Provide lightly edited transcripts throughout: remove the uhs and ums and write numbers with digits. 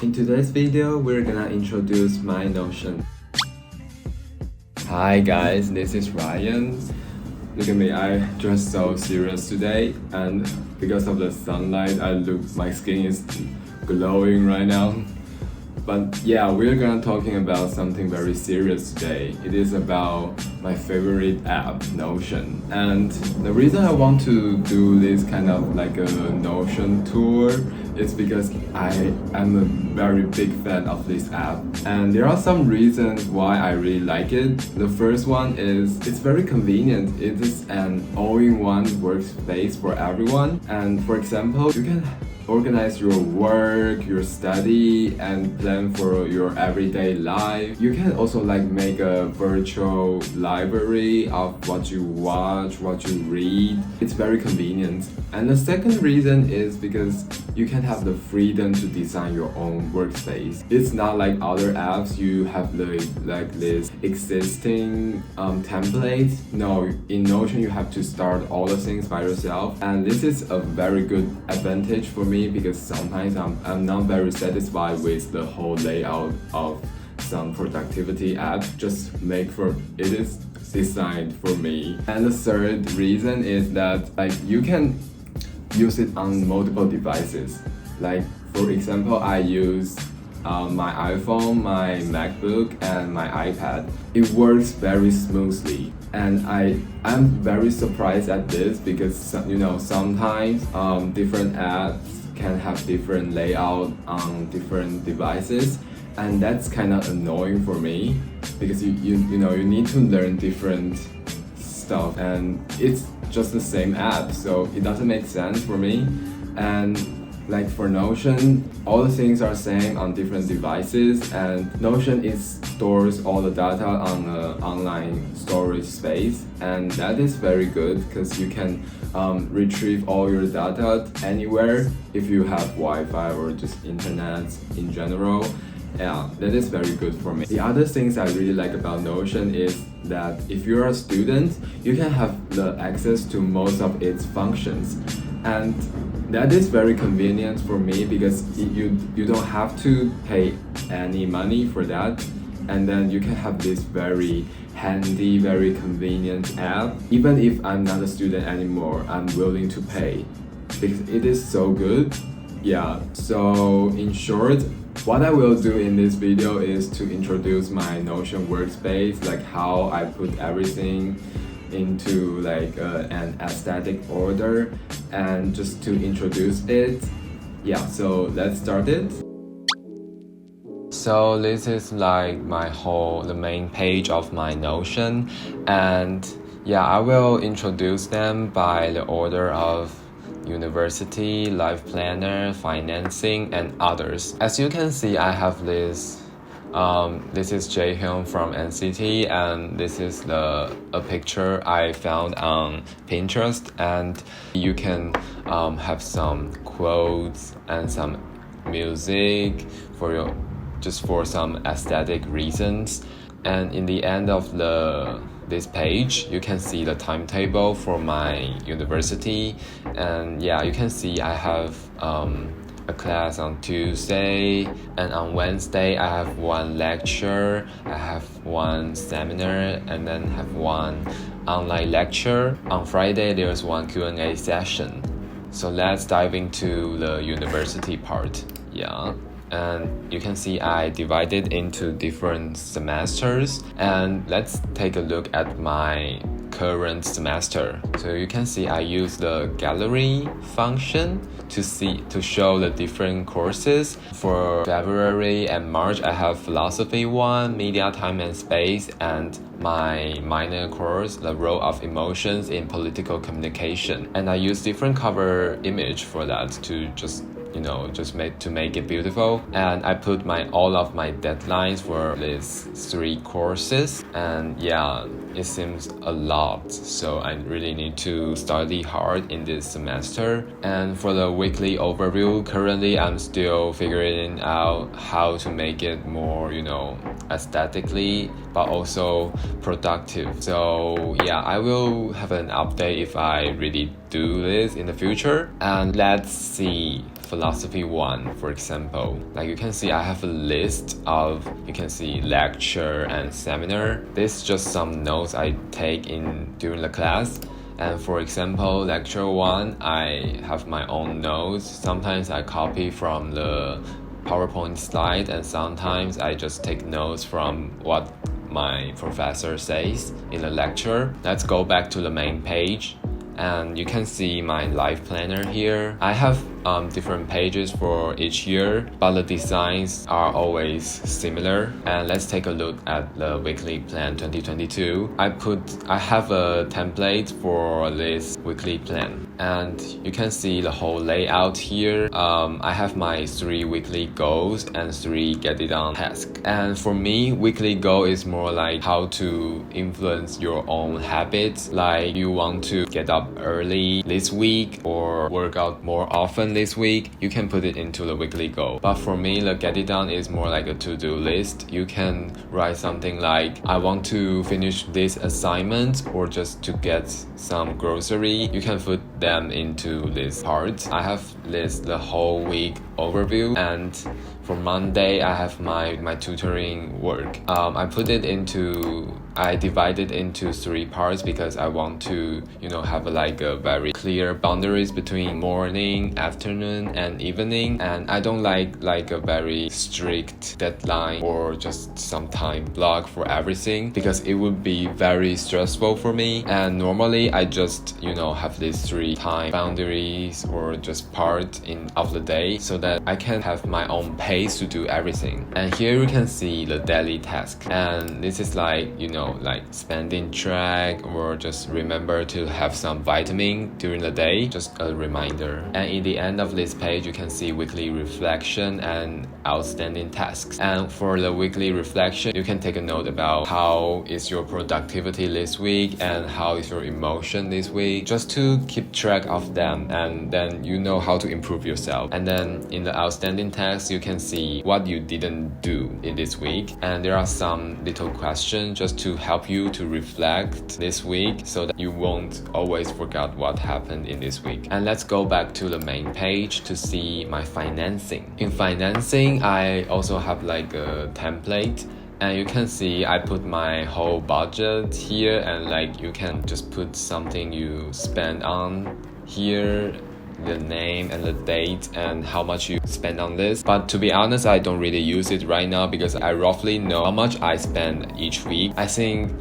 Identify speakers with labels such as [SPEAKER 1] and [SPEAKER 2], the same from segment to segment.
[SPEAKER 1] In today's video, we're gonna introduce my Notion. Hi guys, this is Ryan. Look at me, I dressed so serious today, and because of the sunlight, my skin is glowing right now. But yeah, we're gonna talking about something very serious today. It is about my favorite app, Notion. And the reason I want to do this kind of like a Notion tour is because I am a very big fan of this app. And there are some reasons why I really like it. The first one is it's very convenient. It is an all-in-one workspace for everyone. And for example, you can organize your work, your study, and plan for your everyday life. You can also make a virtual library of what you watch, what you read. It's very convenient. And the second reason is because you can have the freedom to design your own workspace. It's not like other apps, you have this existing template. No, in Notion you have to start all the things by yourself. And this is a very good advantage for me because sometimes I'm not very satisfied with the whole layout of some productivity app. It is designed for me. And the third reason is that you can use it on multiple devices. For example, I use my iPhone, my MacBook, and my iPad. It works very smoothly, and I'm very surprised at this because sometimes different apps can have different layout on different devices, and that's kind of annoying for me because you need to learn different stuff, and it's just the same app, so it doesn't make sense for me. And for Notion, all the things are same on different devices, and Notion stores all the data on an online storage space, and that is very good because you can retrieve all your data anywhere if you have Wi-Fi or just internet in general. Yeah, that is very good for me. The other things I really like about Notion is that if you're a student, you can have the access to most of its functions. And that is very convenient for me because you don't have to pay any money for that. And then you can have this very handy, very convenient app. Even if I'm not a student anymore, I'm willing to pay because it is so good. Yeah, so in short, what I will do in this video is to introduce my Notion workspace, how I put everything into an aesthetic order, and just to introduce it. Yeah, so let's start it. So this is the main page of my Notion, and yeah, I will introduce them by the order of university, life planner, financing, and others. As you can see, I have this. This is Jaehyun from NCT, and this is a picture I found on Pinterest. And you can have some quotes and some music for some aesthetic reasons. And in the end of this page, you can see the timetable for my university, and yeah, you can see I have a class on Tuesday, and on Wednesday I have one lecture, I have one seminar, and then have one online lecture. On Friday there's one Q&A session. So let's dive into the university part. Yeah. And you can see I divided into different semesters, and let's take a look at my current semester. So you can see I use the gallery function to show the different courses. For February and March, I have philosophy 1, media, time and space, and my minor course, the role of emotions in political communication. And I use different cover image for that to just make it beautiful. And I put all of my deadlines for these 3 courses, and yeah, it seems a lot, so I really need to study hard in this semester. And for the weekly overview, currently I'm still figuring out how to make it more aesthetically but also productive. So yeah, I will have an update if I really do this in the future. And let's see philosophy 1, for example. Like you can see I have a list of, you can see lecture and seminar. This is just some notes I take in during the class. And for example, lecture 1, I have my own notes. Sometimes I copy from the PowerPoint slide, and sometimes I just take notes from what my professor says in the lecture. Let's go back to the main page. And you can see my life planner here. I have different pages for each year, but the designs are always similar. And let's take a look at the weekly plan 2022. I have a template for this weekly plan, and you can see the whole layout here. I have my 3 weekly goals and 3 get it done tasks. And for me, weekly goal is more like how to influence your own habits. Like you want to get up early this week or work out more often this week, you can put it into the weekly goal. But for me, the get it done is more like a to-do list. You can write something like, I want to finish this assignment or just to get some grocery. You can put them into this part. I have this the whole week overview, and for Monday I have my tutoring work. I divide it into 3 parts because I want to have a very clear boundaries between morning, afternoon and evening, and I don't like a very strict deadline or just some time block for everything because it would be very stressful for me. And normally I just have these 3 time boundaries or just part of the day so that I can have my own pace to do everything. And here you can see the daily task, and this is like spending track or just remember to have some vitamin during the day, just a reminder. And in the end of this page you can see weekly reflection and outstanding tasks. And for the weekly reflection, you can take a note about how is your productivity this week and how is your emotion this week, just to keep track of them, and then you know how to improve yourself. And then in the outstanding tasks you can see what you didn't do in this week, and there are some little questions just to help you to reflect this week so that you won't always forget what happened in this week. And let's go back to the main page to see my financing. In financing, I also have like a template, and you can see I put my whole budget here, and you can just put something you spend on here, the name and the date and how much you spend on this. But to be honest, I don't really use it right now because I roughly know how much I spend each week. I think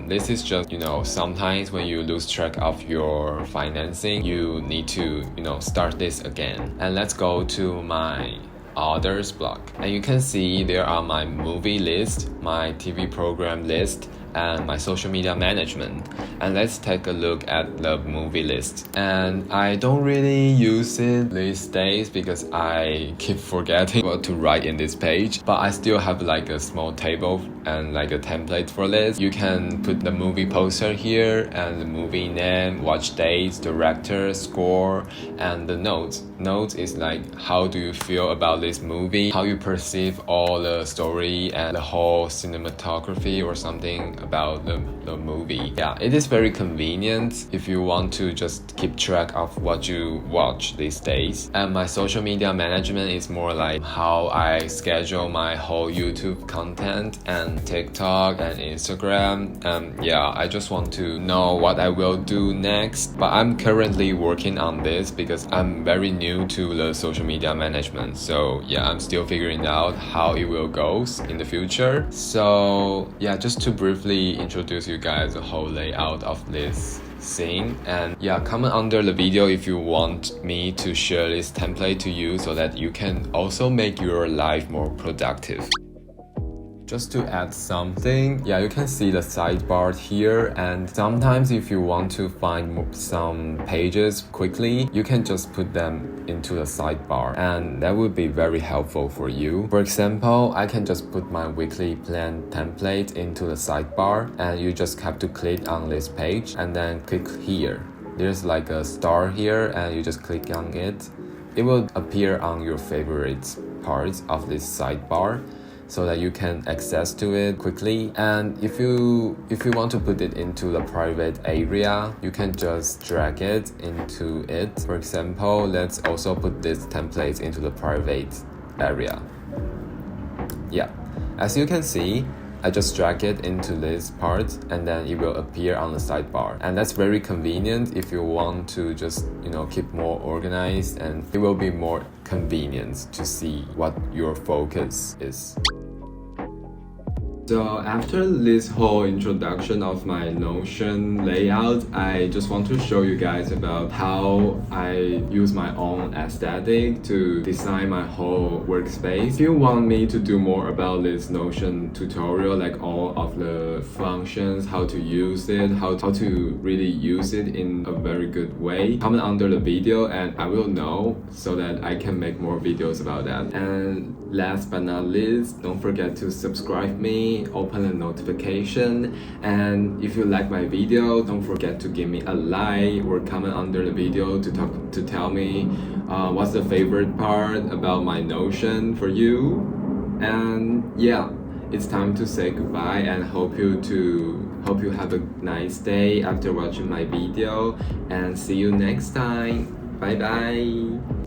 [SPEAKER 1] this is just sometimes when you lose track of your financing, you need to start this again. And let's go to my others block, and you can see there are my movie list, my TV program list, and my social media management. And let's take a look at the movie list. And I don't really use it these days because I keep forgetting what to write in this page, but I still have a small table and a template for this. You can put the movie poster here and the movie name, watch dates, director, score, and the notes. Notes is how do you feel about this movie, how you perceive all the story and the whole cinematography or something about the movie. Yeah, it is very convenient if you want to just keep track of what you watch these days. And my social media management is more like how I schedule my whole YouTube content and TikTok and Instagram. I just want to know what I will do next. But I'm currently working on this because I'm very new to the social media management. So yeah, I'm still figuring out how it will go in the future. So yeah, just to briefly introduce you guys the whole layout of this scene. And yeah, comment under the video if you want me to share this template to you so that you can also make your life more productive. Just to add something, yeah, you can see the sidebar here, and sometimes if you want to find some pages quickly, you can just put them into the sidebar, and that would be very helpful for you. For example, I can just put my weekly plan template into the sidebar, and you just have to click on this page and then click here. There's a star here, and you just click on it. It will appear on your favorite parts of this sidebar. so that you can access to it quickly. And if you want to put it into the private area, you can just drag it into it. For example, let's also put this template into the private area. Yeah, as you can see, I just drag it into this part and then it will appear on the sidebar. And that's very convenient if you want to just, keep more organized, and it will be more convenient to see what your focus is. So after this whole introduction of my Notion layout, I just want to show you guys about how I use my own aesthetic to design my whole workspace. If you want me to do more about this Notion tutorial, like all of the functions, how to use it, how to really use it in a very good way, comment under the video and I will know so that I can make more videos about that. And last but not least, don't forget to subscribe me, open the notification, and if you like my video, don't forget to give me a like or comment under the video to tell me what's the favorite part about my Notion for you. And yeah, it's time to say goodbye and hope you have a nice day after watching my video, and see you next time. Bye bye.